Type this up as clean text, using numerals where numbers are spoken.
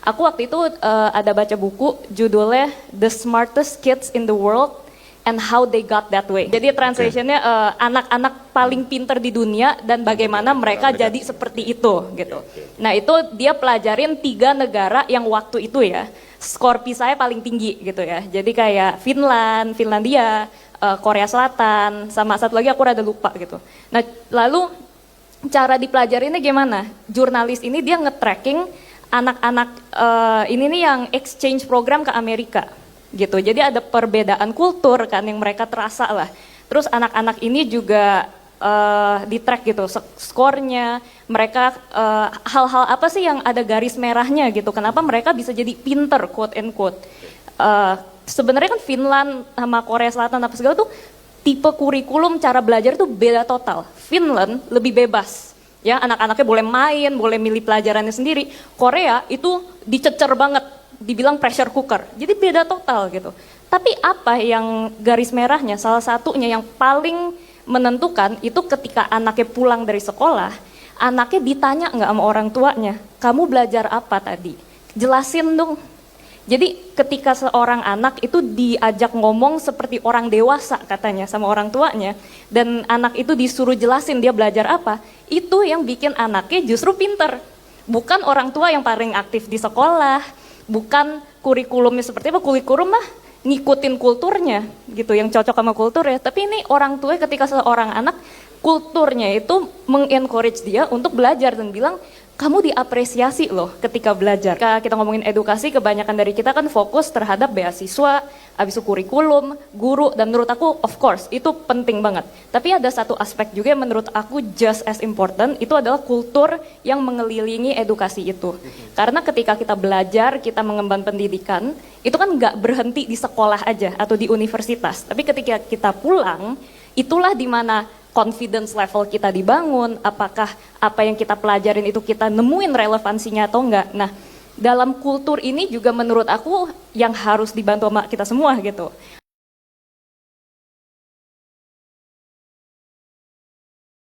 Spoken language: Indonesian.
Aku waktu itu ada baca buku judulnya The Smartest Kids in the World and How They Got That Way. Jadi translationnya anak-anak paling pinter di dunia dan bagaimana mereka jadi seperti itu gitu. Nah itu dia pelajarin 3 negara yang waktu itu ya skor PISA-nya paling tinggi gitu ya. Jadi kayak Finlandia, Korea Selatan, sama satu lagi aku rada lupa gitu. Nah lalu cara dipelajarinnya gimana? Jurnalis ini dia nge-tracking anak-anak ini nih yang exchange program ke Amerika gitu. Jadi ada perbedaan kultur kan yang mereka terasa lah. Terus anak-anak ini juga di track gitu skornya, mereka hal-hal apa sih yang ada garis merahnya gitu. Kenapa mereka bisa jadi pinter quote and quote. Sebenarnya kan Finland sama Korea Selatan apa segala tuh tipe kurikulum cara belajar tuh beda total. Finland lebih bebas. Ya, anak-anaknya boleh main, boleh milih pelajarannya sendiri. Korea itu dicecer banget, dibilang pressure cooker. Jadi beda total gitu. Tapi apa yang garis merahnya, salah satunya yang paling menentukan itu ketika anaknya pulang dari sekolah, anaknya ditanya nggak sama orang tuanya, kamu belajar apa tadi? Jelasin dong. Jadi ketika seorang anak itu diajak ngomong seperti orang dewasa katanya sama orang tuanya, dan anak itu disuruh jelasin dia belajar apa, itu yang bikin anaknya justru pinter. Bukan orang tua yang paling aktif di sekolah, bukan kurikulumnya seperti apa, kurikulum mah ngikutin kulturnya gitu, yang cocok sama kultur ya. Tapi ini orang tua ketika seorang anak, kulturnya itu mengencourage dia untuk belajar dan bilang, kamu diapresiasi loh ketika belajar. Ketika kita ngomongin edukasi, kebanyakan dari kita kan fokus terhadap beasiswa, habis itu kurikulum, guru, dan menurut aku of course itu penting banget. Tapi ada satu aspek juga yang menurut aku just as important, itu adalah kultur yang mengelilingi edukasi itu. Karena ketika kita belajar, kita mengemban pendidikan, itu kan nggak berhenti di sekolah aja atau di universitas. Tapi ketika kita pulang, itulah dimana confidence level kita dibangun, apakah apa yang kita pelajarin itu kita nemuin relevansinya atau enggak. Nah, dalam kultur ini juga menurut aku yang harus dibantu sama kita semua gitu.